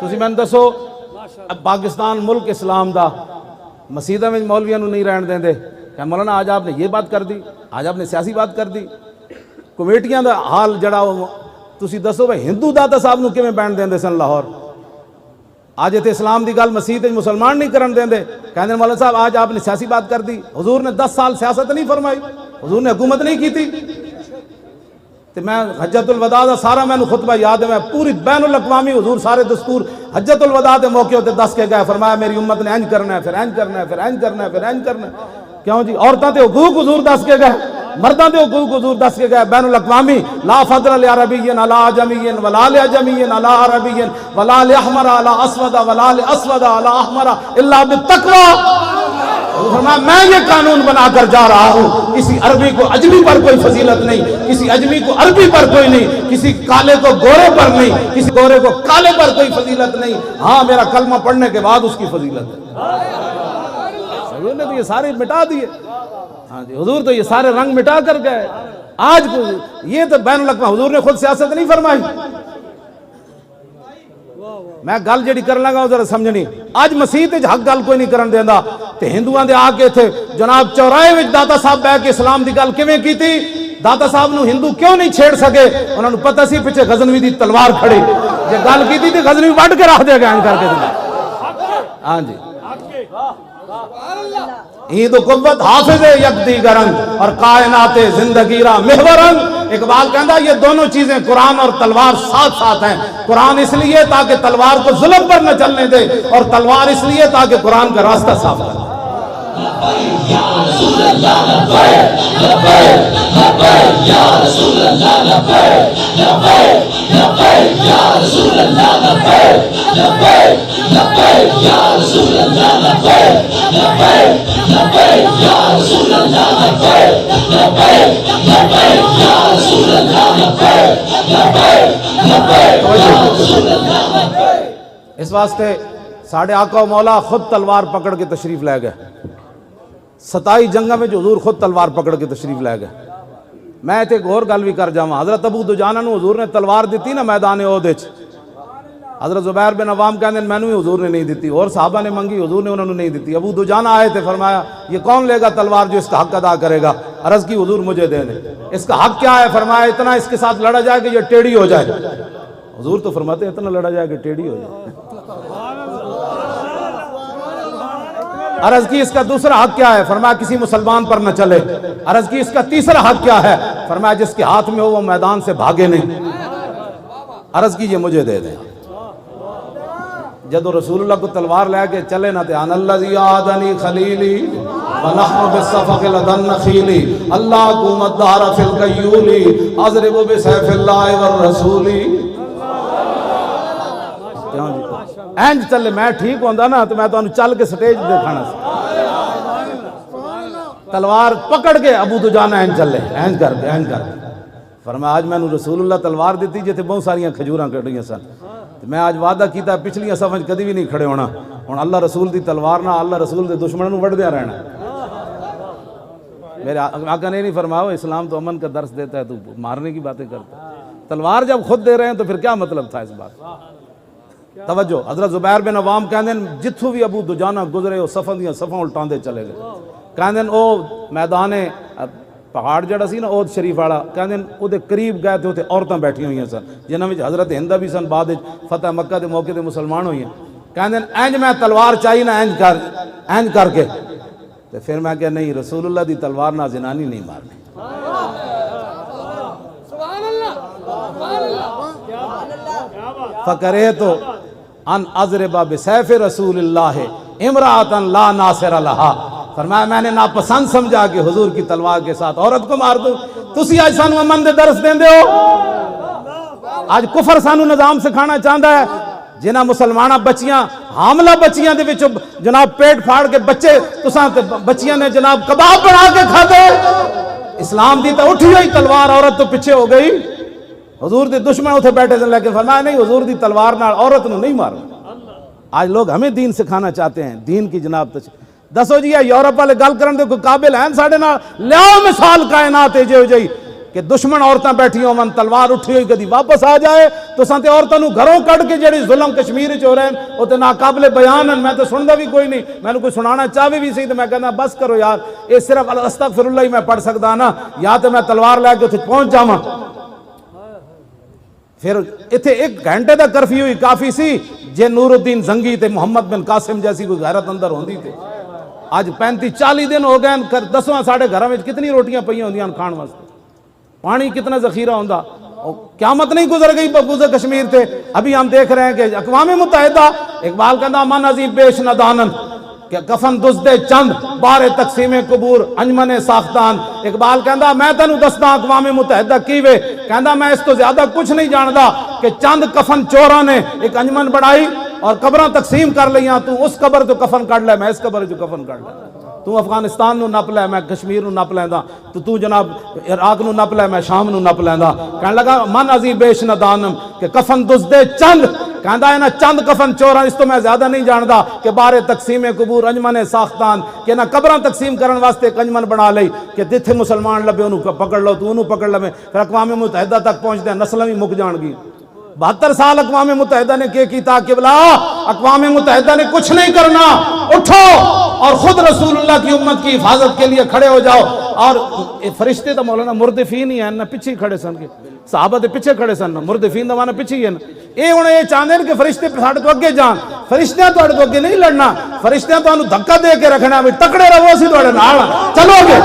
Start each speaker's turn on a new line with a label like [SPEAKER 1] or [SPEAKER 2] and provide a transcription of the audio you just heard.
[SPEAKER 1] تسی میں دسو پاکستان ملک اسلام دا مسیدہ میں مولویاں نو نہیں رہن دیندے کہ مولانا آج آپ نے یہ بات کر دی، آج آپ نے سیاسی بات کر دی. کمیٹیاں دا حال جڑا تسی دسو بھائی ہندو داتا صاحب نو کیویں بین دیندے سن لاہور. آج تے اسلام دی گل مسیح مسلمان نہیں کرن دیندے، کہندے مولانا صاحب آج آپ نے سیاسی بات کر دی. حضور نے 10 سال سیاست نہیں فرمائی، حضور نے حکومت نہیں کی تھی. تے میں حجت الوداع دا سارا میں خطبہ یاد ہے، میں پوری بین الاقوامی حضور سارے دستور حجت الوداع دے موقع تے دس کے گئے، فرمایا میری امت نے انج کرنا ہے، پھر انج کرنا ہے، پھر انج کرنا ہے، پھر انج کرنا ہے. کیوں جی عورتاں تے حقوق حضور دس کے گئے، مرداں تے حقوق حضور دس کے گئے. بین الاقوامی لا فضل لعربی علی عجمی ولا لعجمی علی عربی ولا لاحمر علی اسود ولا لاسود علی احمر الا بالتقوی. میں یہ قانون بنا کر جا رہا ہوں، کسی عربی کو اجمی پر کوئی فضیلت نہیں، کسی اجمی کو عربی پر کوئی نہیں، کسی کالے کو گورے پر نہیں، کسی گورے کو کالے پر کوئی فضیلت نہیں. ہاں میرا کلمہ پڑھنے کے بعد اس کی فضیلت ہے. حضور نے تو یہ سارے مٹا دیے. ہاں جی حضور تو یہ سارے رنگ مٹا کر گئے. آج یہ تو بین الاقوامی حضور نے خود سیاست نہیں فرمائی. میں گل جڑی کر لگا ذرا سمجھنی. اج مسیح تے حق گل کوئی نہیں کرن دیندا تے ہندوؤں دے آ کے تھے جناب چوراہے وچ داتا صاحب بیٹھ کے اسلام دی گل کیویں کیتی. داتا صاحب نو ہندو کیوں نہیں چھیڑ سکے؟ انہاں نو پتہ سی پیچھے غزنوی دی تلوار کھڑی، جے گل کیتی تے غزنوی وڈ کے رکھ دے گا کر کے. ہاں جی عید و قوت حافظ یکدی گرنگ اور کائنات زندگی را محورنگ. اقبال کہندا یہ دونوں چیزیں قرآن اور تلوار ساتھ ساتھ ہیں. قرآن اس لیے تاکہ تلوار کو ظلم پر نہ چلنے دے، اور تلوار اس لیے تاکہ قرآن کا راستہ صاف کر دے. اس واسطے ساڑھے آقا و مولا خود تلوار پکڑ کے تشریف لے گئے. 27 جنگاں میں جو حضور خود تلوار پکڑ کے تشریف لے گئے. میں تے ایک اور گل بھی کر جاواں. حضرت ابو دجانہ نو حضور نے تلوار دیتی نا میدان احد وچ. حضرت زبیر بن عوام کہندے مینوں بھی حضور نے نہیں دیتی، اور صحابہ نے منگی، حضور نے انہوں نے نہیں دیتی. ابو دجانہ آئے تھے، فرمایا یہ کون لے گا تلوار جو اس کا حق ادا کرے گا؟ عرض کی حضور مجھے دے دیں. اس کا حق کیا ہے؟ فرمایا اتنا اس کے ساتھ لڑا جائے کہ یہ ٹیڑھی ہو جائے. حضور تو فرماتے اتنا لڑا جائے کہ ٹیڑھی ہو جائے. عرض کی اس کا دوسرا حق کیا ہے؟ فرمایا کسی مسلمان پر نہ چلے. عرض کی اس کا تیسرا حق کیا ہے؟ فرمایا جس کے ہاتھ میں ہو وہ میدان سے بھاگے نہیں. عرض کی یہ مجھے دے دیں. جدو رسول اللہ کو تلوار لے کے چلے نہ تے ان الذی آدنی خلیلی ونحن بالصفق لدن نخیلی اللہ قومت دار فی القیولی اضرب بسیف اللہ والرسولی. اینج چلے میں ٹھیک ہوندا نا تو میں تو چل کے سٹیج دکھانا سی. تلوار پکڑ کے ابو دجانہ اینج چلے، اینج کر کے اینج کر کے. فرمایا آج میں نے رسول اللہ تلوار دیتی جتے بہت ساریاں کھجوراں کٹیاں سن. میں آج وعدہ کیتا پچھلیاں صفاں کدی بھی نہیں کھڑے ہونا. ہن اللہ رسول دی تلوار نہ اللہ رسول دے دشمنوں نوں وڈدیاں رہنا. میرے آقا نے نہیں فرمایا اسلام تو امن کا درس دیتا ہے، تو مارنے کی باتیں کرتا ہے. تلوار جب خود دے رہے ہیں تو پھر کیا مطلب تھا اس بات؟ توجہ. حضرت زبیر بن عوام کہندے جتھوں بھی ابو دجانہ گزرے وہ صفاں دیاں صفاں الٹاندے چلے گئے. کہندے او میدان پہاڑ جڑا سی نا عہد شریف والا، کہندے او دے قریب گئے تے اوتے عورتاں بیٹھی ہوئی سن جنہاں وچ حضرت ہندہ بھی سن، بعد فتح مکہ دے موقع تے مسلمان ہوئی ہیں. کہندے اینج میں تلوار چاہیے نا اینج کر کے. تے پھر میں کہ نہیں رسول اللہ دی تلوار نہ زنانی نہیں مارنی. فکرہت ان اضرب بسیف رسول اللہ امرأۃ لا ناصر لہا. فرمایا میں نے ناپسند سمجھا کہ حضور کی تلوار کے ساتھ عورت کو مار دوں. تسی آج سانو امن دے درس دیندے ہو. آج کفر سانو نظام سکھانا چاہتا ہے. جنہاں مسلمانہ بچیاں حاملہ بچیاں دے وچ جناب پیٹ پھاڑ کے بچے تساں بچیاں نے جناب کباب بنا کے کھا دے. اسلام دی تو اٹھی ہوئی تلوار، عورت تو پیچھے ہو گئی. حضور دے دشمن اتھے بیٹھے تھے لیکن فرمایا نہیں حضور دی تلوار نال عورت نو نہیں مارنا. آج لوگ ہمیں دین سکھانا چاہتے ہیں، دین کی جناب دسو جی یورپ والے گل کرن دے کوئی قابل ہیں ساڈے نال؟ لیاؤ مثال کائنات جے جی کہ دشمن عورتاں بیٹھی ہون تلوار اٹھی ہوئی کدی واپس آ جائے تو سانتے عورتوں نو گھروں کٹ کے جڑی ظلم کشمیر وچ ہو رہے ہیں وہ تے ناقابل بیان ہیں. میں تو سندا بھی کوئی نہیں, میں نے کوئی سنانا چاہے بھی سی تو میں کہنا بس کرو یار, یہ صرف استغفر اللہ ہی میں پڑھ سکدا نا, یا تو میں تلوار لے کے اتنے پہنچ جاواں. پھر اتنے 1 گھنٹے دا کرفیو ہی کافی سی جے نور الدین زنگی تے محمد بن قاسم جیسی کوئی غیرت اندر ہوندی تے. آج 35-40 دن ہو گئے, 10واں ساڑھے گھراں وچ کتنی روٹیاں پئیاں ہوندیاں کھان واسطے, پانی کتنا ذخیرہ ہوندا. قیامت نہیں گزر گئی بغض کشمیر تے. ابھی ہم دیکھ رہے ہیں کہ اقوام متحدہ, اقبال کہندا من عظیم بیش ندانن کہ کفن دزدے چند بار تقسیم قبور انجمن ساختان. اقبال کہندا میں تینوں دسدا اقوام متحدہ کیوے, کہندا میں اس تو زیادہ کچھ نہیں جاندا کہ چند کفن چوراں نے ایک انجمن بڑھائی اور قبراں تقسیم کر لیاں. تو اس قبر تو کفن کڈ لے, میں اس قبر جو کفن کڈ لے. تو افغانستان نو نپ لے, میں کشمیر نو نپ لیندا. تو جناب عراق نو نپ لے, میں شام نو نپ لیندا. کہنے لگا من عظیم بیش ندانم کہ کفن دزدے چند, کہندا ہے نا چند کفن چوراں اس تو میں زیادہ نہیں جاندا کہ بارے تقسیم قبور انجمن ساختان, کہ نہ قبراں تقسیم کرن واسطے ایک انجمن بنا لئی کہ جتھے مسلمان لبے انہوں پکڑ لو, تو انہوں پکڑ لے. پھر اقوام متحدہ تک پہنچ دے, نسلیں بھی مک جان گی. 72 سال اقوام متحدہ نے کیتا کہ بلا اقوام متحدہ نے کچھ نہیں کرنا, اٹھو اور خود رسول اللہ کی امت کی حفاظت کے لیے کھڑے ہو جاؤ. اور فرشتے تو مولانا مردفین ہی ہیں نا, پیچھے کھڑے سن کے صحابہ دے پیچھے کھڑے سن, مردفین دا معنی پیچھے ہی ہے نا. اے ہن اے چاہندے کہ فرشتے ساڈے تو اگے جان, فرشتیاں تواڈے تو اگے نہیں لڑنا, فرشتیاں تانوں دھکا دے کے رکھنا بھی تکڑے رہو, اسی تواڈے نال چلو گے.